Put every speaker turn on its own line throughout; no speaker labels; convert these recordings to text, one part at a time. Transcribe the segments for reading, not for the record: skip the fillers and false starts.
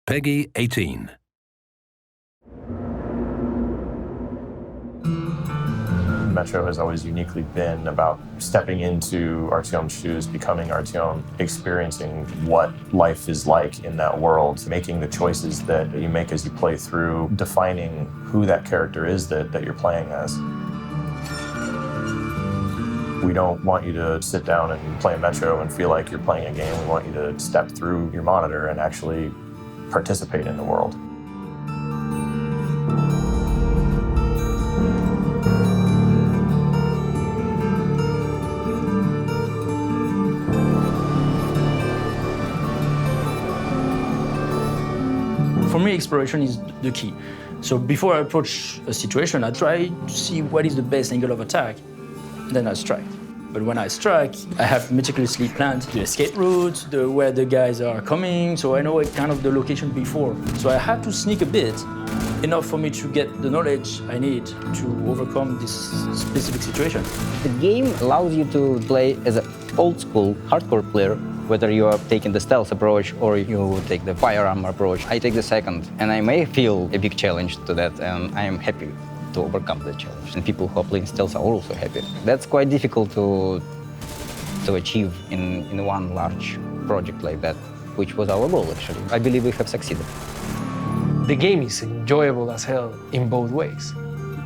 Peggy 18.
Metro has always uniquely been about stepping into Artyom's shoes, becoming Artyom, experiencing what life is like in that world, making the choices that you make as you play through, defining who that character is that you're playing as. We don't want you to sit down and play Metro and feel like you're playing a game. We want you to step through your monitor and actually participate in the world.
For me, exploration is the key. So before I approach a situation, I try to see what is the best angle of attack, then I strike. But when I strike, I have meticulously planned the escape route, where the guys are coming, so I know kind of the location before. So I have to sneak a bit, enough for me to get the knowledge I need to overcome this specific situation.
The game allows you to play as an old-school, hardcore player, whether you are taking the stealth approach or you take the firearm approach. I take the second, and I may feel a big challenge to that, and I am happy to overcome the challenge. And people who are playing stealth are also happy. That's quite difficult to achieve in one large project like that, which was our goal, actually. I believe we have succeeded.
The game is enjoyable as hell in both ways.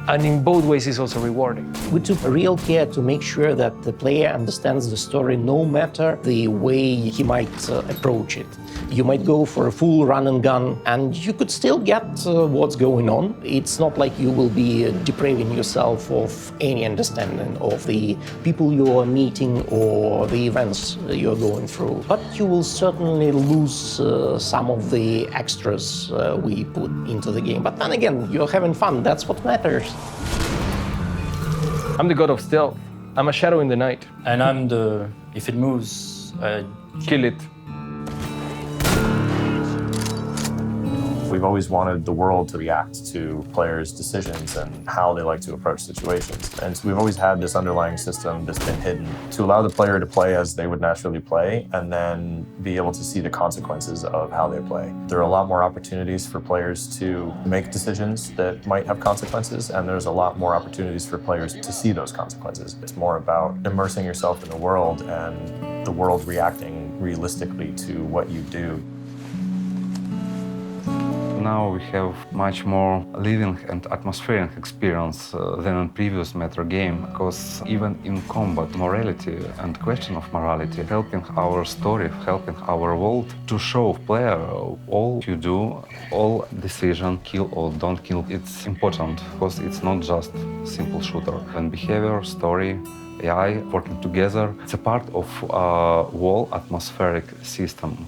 And in both ways, it's also rewarding.
We took real care to make sure that the player understands the story no matter the way he might approach it. You might go for a full run and gun, and you could still get what's going on. It's not like you will be depriving yourself of any understanding of the people you are meeting or the events you're going through. But you will certainly lose some of the extras we put into the game. But then again, you're having fun. That's what matters.
I'm the god of stealth. I'm a shadow in the night.
And I'm the, if it moves,
Kill it.
We've always wanted the world to react to players' decisions and how they like to approach situations. And so we've always had this underlying system that's been hidden to allow the player to play as they would naturally play and then be able to see the consequences of how they play. There are a lot more opportunities for players to make decisions that might have consequences, and there's a lot more opportunities for players to see those consequences. It's more about immersing yourself in the world and the world reacting realistically to what you do.
Now we have much more living and atmospheric experience than in previous Metro game, because even in combat, morality and question of morality, helping our story, helping our world to show player all you do, all decision, kill or don't kill, it's important, because it's not just simple shooter. When behavior, story, AI working together, it's a part of a whole atmospheric system.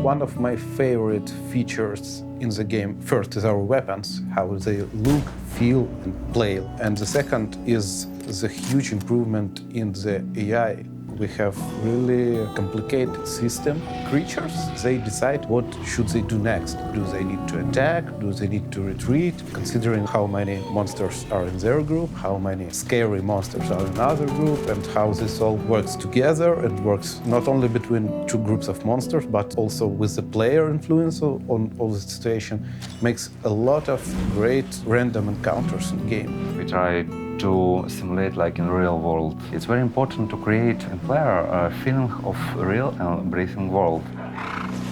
One of my favorite features in the game, first, is our weapons, how they look, feel, and play. And the second is the huge improvement in the AI. We have really a complicated system. Creatures, they decide what should they do next. Do they need to attack? Do they need to retreat? Considering how many monsters are in their group, how many scary monsters are in another group, and how this all works together. It works not only between two groups of monsters, but also with the player influence on all the situation. Makes a lot of great random encounters in the game.
We try to simulate like in real world. It's very important to create in player a feeling of real and breathing world.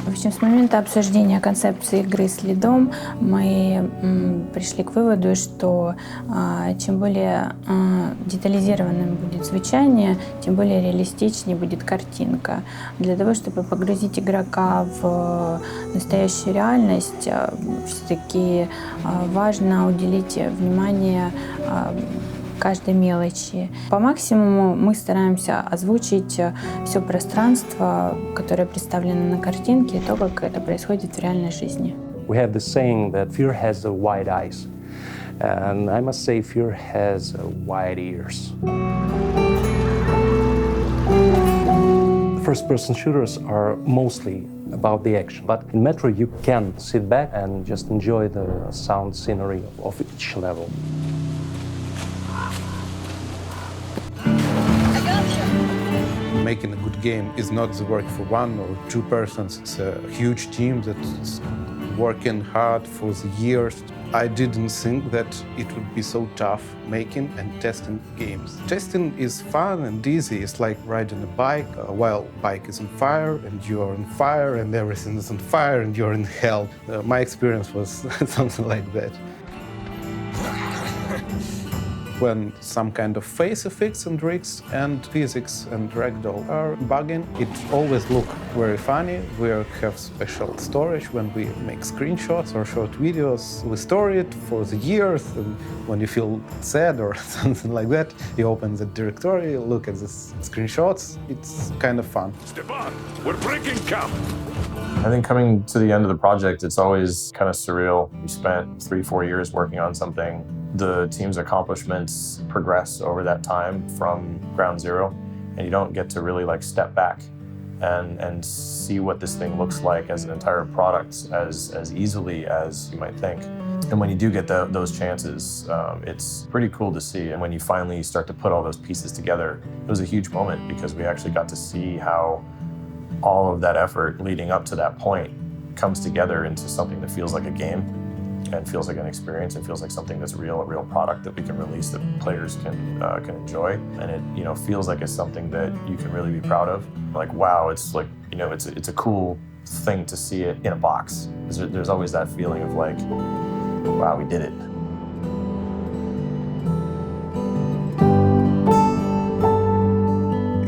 В общем, с момента обсуждения концепции игры с лидом мы пришли к выводу, что чем более детализированным будет звучание, тем более реалистичнее будет картинка. Для того, чтобы погрузить игрока в настоящую реальность, все-таки важно уделить внимание каждой мелочи. По максимуму мы стараемся озвучить все пространство, которое представлено на картинке, и то, как это происходит в реальной жизни.
We have the saying that fear has wide eyes, and I must say fear has wide ears. First-person shooters are mostly about the action, but in Metro you can sit back and just enjoy the sound scenery of each level.
making a good game is not the work for one or two persons. It's a huge team that's working hard for the years. I didn't think that it would be so tough making and testing games. Testing is fun and easy. It's like riding a bike while bike is on fire and you're on fire and everything is on fire and you're in hell. My experience was something like that. When some kind of face effects and rigs and physics and ragdoll are bugging, it always looks very funny. We have special storage when we make screenshots or short videos. We store it for the years, and when you feel sad or something like that, you open the directory, look at the screenshots. It's kind of fun.
Stepan, we're breaking camp.
I think coming to the end of the project, it's always kind of surreal. You spent 3-4 years working on something. The team's accomplishments progress over that time from ground zero, and you don't get to really like step back and see what this thing looks like as an entire product as easily as you might think. And when you do get those chances, it's pretty cool to see. And when you finally start to put all those pieces together, it was a huge moment because we actually got to see how all of that effort leading up to that point comes together into something that feels like a game and feels like an experience and feels like something that's real, a real product that we can release that players can enjoy. And it feels like it's something that you can really be proud of. Like, wow, it's like, it's a cool thing to see it in a box. There's always that feeling of like, wow, we did it.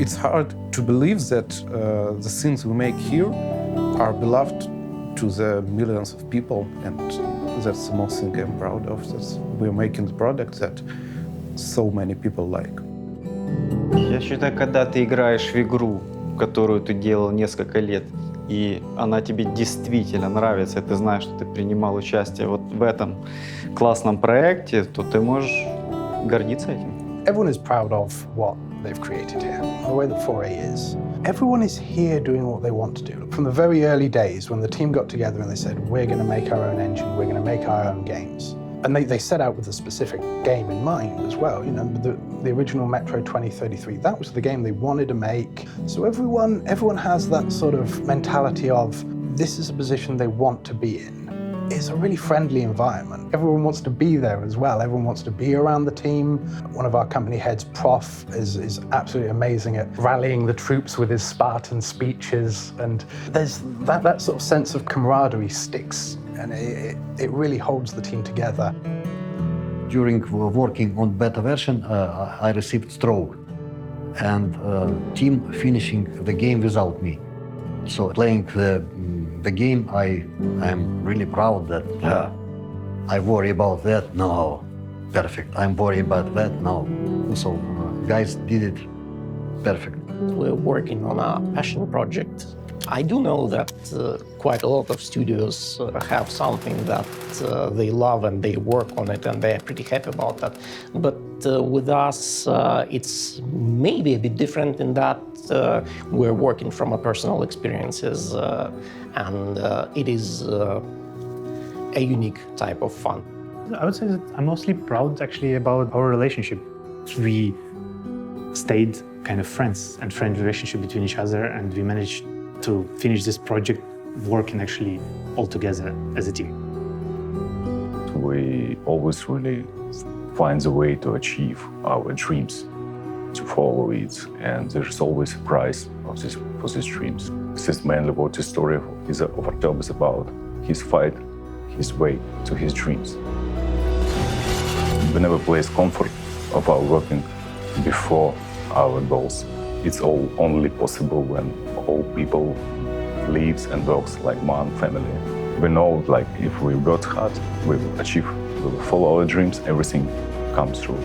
It's hard to believe that the things we make here are beloved to the millions of people, and that's the most thing I'm proud of, that we're making the product that so many people like.
Я считаю, когда ты играешь в игру, которую ты делал несколько лет, и она тебе действительно нравится, и ты знаешь, что ты принимал участие вот в этом классном проекте, то ты можешь гордиться этим.
Everyone is proud of what they've created here, the way that 4A is. Everyone is here doing what they want to do. From the very early days when the team got together and they said, we're going to make our own engine, we're going to make our own games. And they set out with a specific game in mind as well. The original Metro 2033, that was the game they wanted to make. So everyone has that sort of mentality of, this is a position they want to be in. It's a really friendly environment. Everyone wants to be there as well. Everyone wants to be around the team. One of our company heads, Prof, is absolutely amazing at rallying the troops with his Spartan speeches. And there's that sort of sense of camaraderie sticks, and it really holds the team together.
During working on beta version, I received stroke, and team finishing the game without me. So playing the game, I'm really proud that I worry about that. No, perfect. I'm worried about that. No. So guys did it perfect.
We're working on a passion project. I do know that quite a lot of studios have something that they love and they work on it and they're pretty happy about that. But with us, it's maybe a bit different in that we're working from our personal experiences and it is a unique type of fun.
I would say that I'm mostly proud actually about our relationship. We stayed kind of friends and friend relationship between each other, and we managed to finish this project working actually all together as a team.
We always really find a way to achieve our dreams, to follow it, and there's always a prize for these dreams. This is mainly what the story of our job is about, his fight, his way to his dreams. We never place comfort of our working before our goals. It's all only possible when all people lives and works like one family. We know, like, if we work hard, we will achieve, we will follow our dreams, everything comes through.